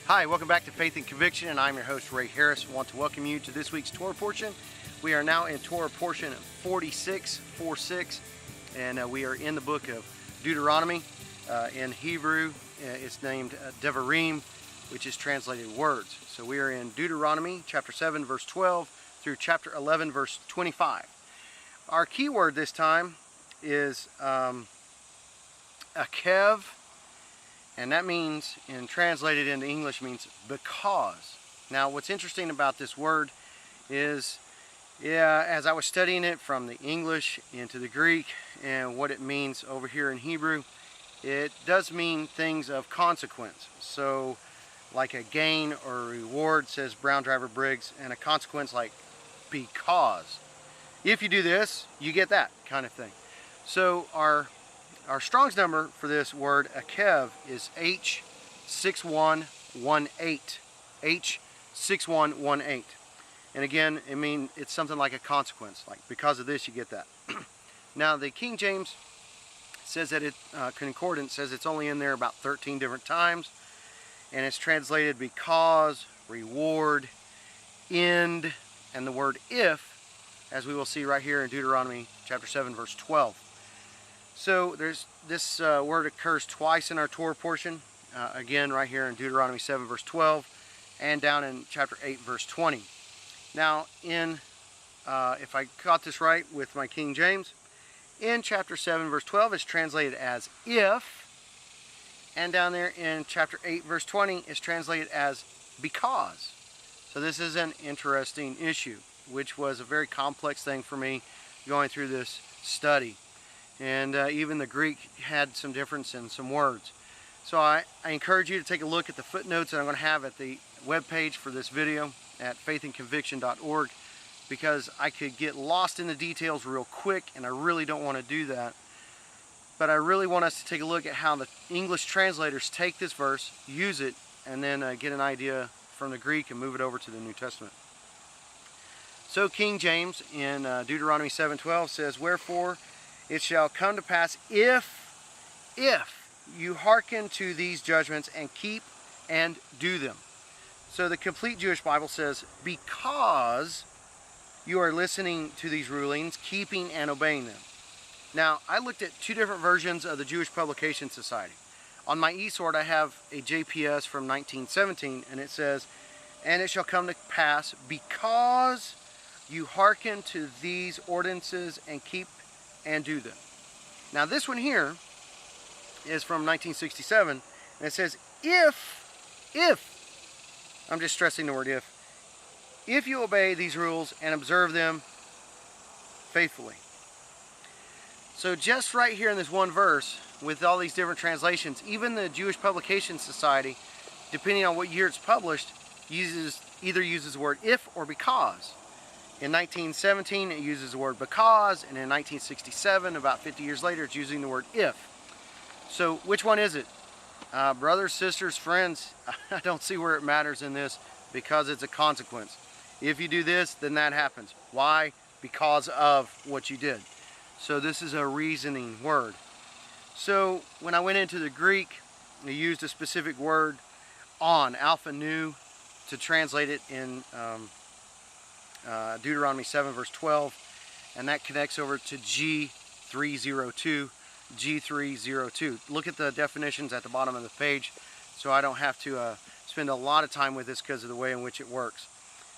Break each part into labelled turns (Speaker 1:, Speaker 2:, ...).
Speaker 1: Hi, welcome back to Faith and Conviction, and I'm your host, Ray Harris. I want to welcome you to this week's Torah portion. We are now in Torah portion 46, and we are in the book of Deuteronomy. In Hebrew, it's named Devarim, which is translated words. So we are in Deuteronomy chapter 7, verse 12 through chapter 11, verse 25. Our key word this time is Ekev. And that means, and translated into English, means because. Now, what's interesting about this word is, as I was studying it from the English into the Greek and what it means over here in Hebrew, it does mean things of consequence. So, like a gain or a reward, says Brown Driver Briggs, and a consequence like because. If you do this, you get that kind of thing. So, our Strong's number for this word, Ekev, is H6118. H6118. And again, it's something like a consequence. Like, because of this, you get that. Now, the King James says that concordance says it's only in there about 13 different times. And it's translated because, reward, end, and the word if, as we will see right here in Deuteronomy chapter 7, verse 12. So this word occurs twice in our Torah portion, again right here in Deuteronomy 7 verse 12 and down in chapter 8 verse 20. Now if I got this right with my King James, in chapter 7 verse 12 it's translated as if, and down there in chapter 8 verse 20 is translated as because. So this is an interesting issue, which was a very complex thing for me going through this study. And even the Greek had some difference in some words. So I encourage you to take a look at the footnotes that I'm going to have at the webpage for this video at faithandconviction.org, because I could get lost in the details real quick, and I really don't want to do that. But I really want us to take a look at how the English translators take this verse, use it, and then get an idea from the Greek and move it over to the New Testament. So King James in Deuteronomy 7:12 says, "Wherefore it shall come to pass if you hearken to these judgments and keep and do them." So the Complete Jewish Bible says, because you are listening to these rulings, keeping and obeying them. Now, I looked at two different versions of the Jewish Publication Society. On my eSword, I have a JPS from 1917, and it says, "And it shall come to pass because you hearken to these ordinances and keep and do them." Now this one here is from 1967, and it says if, I'm just stressing the word if you obey these rules and observe them faithfully. So just right here in this one verse, with all these different translations, even the Jewish Publication Society, depending on what year it's published, either uses the word if or because. In 1917, it uses the word because, and in 1967, about 50 years later, it's using the word if. So which one is it? Brothers, sisters, friends, I don't see where it matters in this, because it's a consequence. If you do this, then that happens. Why? Because of what you did. So this is a reasoning word. So when I went into the Greek, I used a specific word, alpha nu, to translate it in Deuteronomy 7 verse 12, and that connects over to G302. Look at the definitions at the bottom of the page, so I don't have to spend a lot of time with this because of the way in which it works.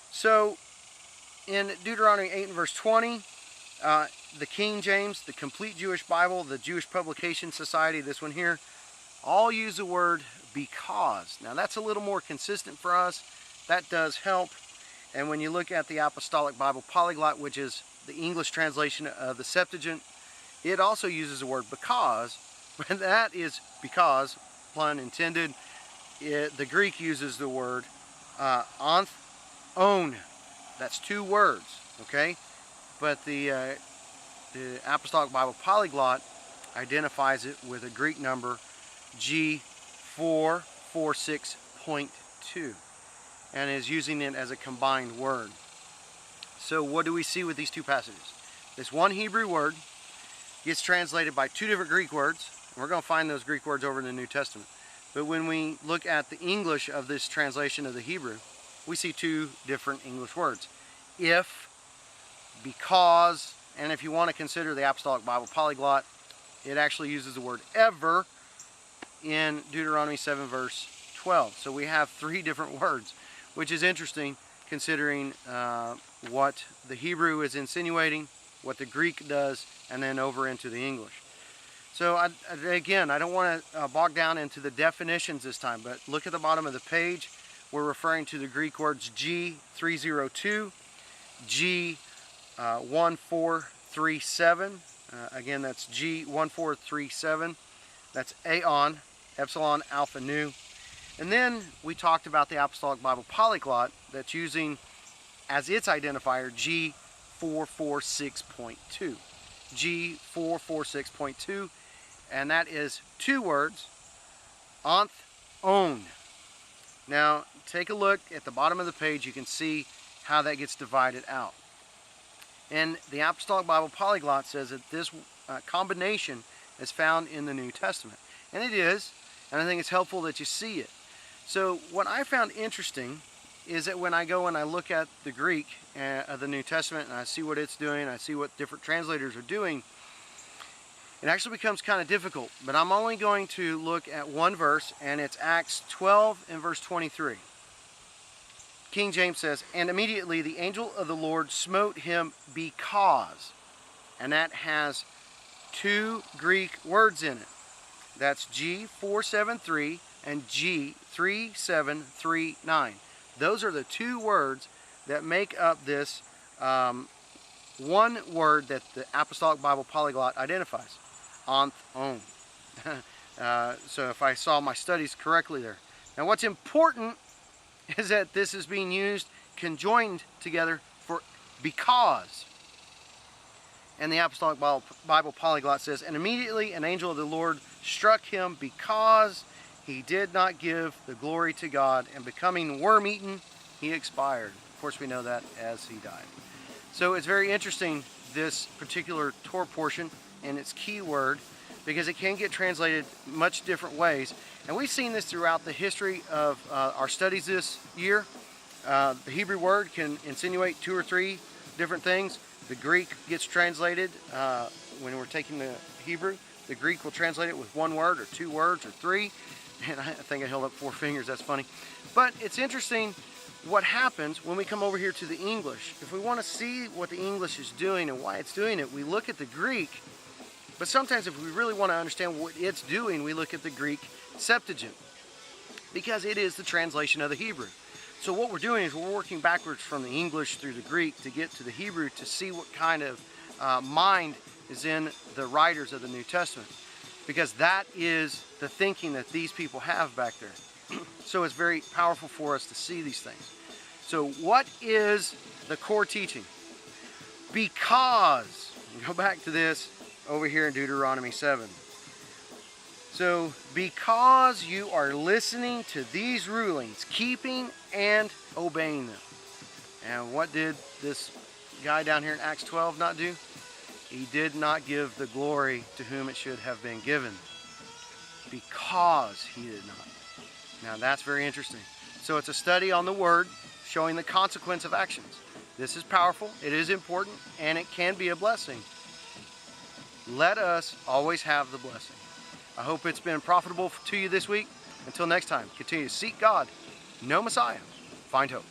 Speaker 1: So in Deuteronomy 8 and verse 20, the King James, the Complete Jewish Bible, the Jewish Publication Society, this one here, all use the word because. Now that's a little more consistent for us. That does help. And when you look at the Apostolic Bible Polyglot, which is the English translation of the Septuagint, it also uses the word because, and that is because, pun intended. The Greek uses the word on. That's two words, okay? But the Apostolic Bible Polyglot identifies it with a Greek number G446.2. and is using it as a combined word. So what do we see with these two passages? This one Hebrew word gets translated by two different Greek words. And we're going to find those Greek words over in the New Testament. But when we look at the English of this translation of the Hebrew, we see two different English words. If, because, and if you want to consider the Apostolic Bible Polyglot, it actually uses the word ever in Deuteronomy 7 verse 12. So we have three different words, which is interesting considering what the Hebrew is insinuating, what the Greek does, and then over into the English. So again, I don't want to bog down into the definitions this time, but look at the bottom of the page. We're referring to the Greek words G302, G1437. Again, that's G1437. That's Aeon, Epsilon, Alpha, Nu. And then we talked about the Apostolic Bible Polyglot that's using as its identifier G446.2. G446.2. And that is two words, onth, own. Now, take a look at the bottom of the page. You can see how that gets divided out. And the Apostolic Bible Polyglot says that this combination is found in the New Testament. And it is, and I think it's helpful that you see it. So what I found interesting is that when I go and I look at the Greek of the New Testament and I see what it's doing, I see what different translators are doing, it actually becomes kind of difficult. But I'm only going to look at one verse, and it's Acts 12 and verse 23. King James says, "And immediately the angel of the Lord smote him because," and that has two Greek words in it. That's G473 and G3739. Those are the two words that make up this one word that the Apostolic Bible Polyglot identifies. Onth, own. So if I saw my studies correctly there. Now what's important is that this is being used conjoined together for because. And the Apostolic Bible Polyglot says, "And immediately an angel of the Lord struck him because he did not give the glory to God, and becoming worm-eaten, he expired." Of course, we know that as he died. So it's very interesting, this particular Torah portion and its key word, because it can get translated much different ways. And we've seen this throughout the history of our studies this year. The Hebrew word can insinuate two or three different things. The Greek gets translated when we're taking the Hebrew. The Greek will translate it with one word or two words or three. And I think I held up four fingers. That's funny. But it's interesting what happens when we come over here to the English. If we want to see what the English is doing and why it's doing it, we look at the Greek. But sometimes if we really want to understand what it's doing, we look at the Greek Septuagint, because it is the translation of the Hebrew. So what we're doing is we're working backwards from the English through the Greek to get to the Hebrew to see what kind of mind is in the writers of the New Testament, because that is the thinking that these people have back there. So it's very powerful for us to see these things. So what is the core teaching? Because, go back to this over here in Deuteronomy 7. So, because you are listening to these rulings, keeping and obeying them. And what did this guy down here in Acts 12 not do? He did not give the glory to whom it should have been given. Because he did not. Now that's very interesting. So it's a study on the word, showing the consequence of actions. This is powerful, it is important, and it can be a blessing. Let us always have the blessing. I hope it's been profitable to you this week. Until next time, continue to seek God, know Messiah, find hope.